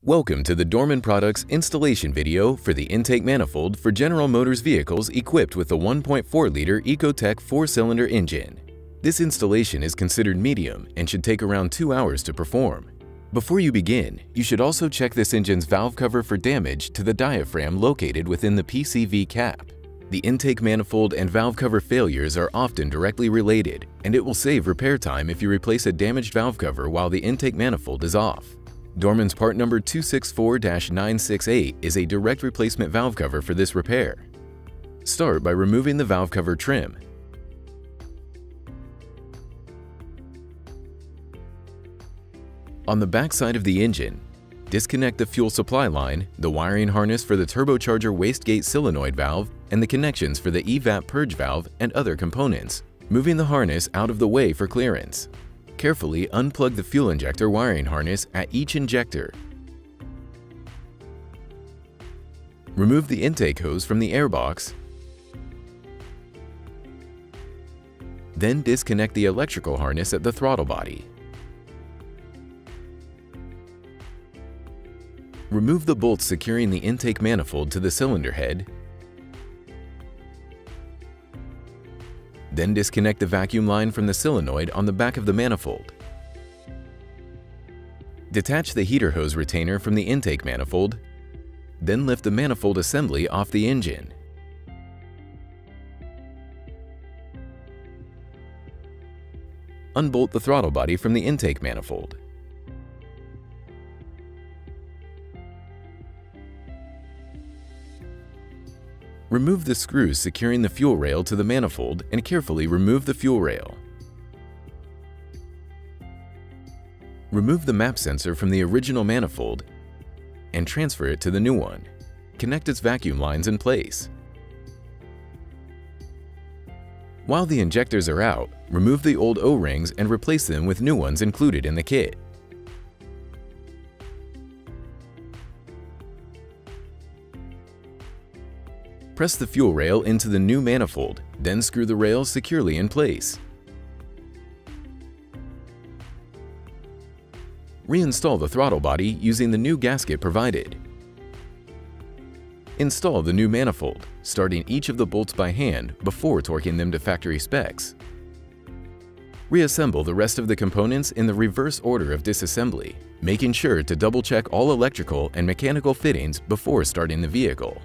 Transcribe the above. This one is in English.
Welcome to the Dorman Products installation video for the intake manifold for General Motors vehicles equipped with the 1.4-liter Ecotec 4-cylinder engine. This installation is considered medium and should take around 2 hours to perform. Before you begin, you should also check this engine's valve cover for damage to the diaphragm located within the PCV cap. The intake manifold and valve cover failures are often directly related, and it will save repair time if you replace a damaged valve cover while the intake manifold is off. Dorman's part number 264-968 is a direct replacement valve cover for this repair. Start by removing the valve cover trim. On the back side of the engine, disconnect the fuel supply line, the wiring harness for the turbocharger wastegate solenoid valve, and the connections for the evap purge valve and other components, moving the harness out of the way for clearance. Carefully unplug the fuel injector wiring harness at each injector. Remove the intake hose from the airbox. Then disconnect the electrical harness at the throttle body. Remove the bolts securing the intake manifold to the cylinder head. Then disconnect the vacuum line from the solenoid on the back of the manifold. Detach the heater hose retainer from the intake manifold. Then lift the manifold assembly off the engine. Unbolt the throttle body from the intake manifold. Remove the screws securing the fuel rail to the manifold and carefully remove the fuel rail. Remove the map sensor from the original manifold and transfer it to the new one. Connect its vacuum lines in place. While the injectors are out, remove the old O-rings and replace them with new ones included in the kit. Press the fuel rail into the new manifold, then screw the rails securely in place. Reinstall the throttle body using the new gasket provided. Install the new manifold, starting each of the bolts by hand before torquing them to factory specs. Reassemble the rest of the components in the reverse order of disassembly, making sure to double-check all electrical and mechanical fittings before starting the vehicle.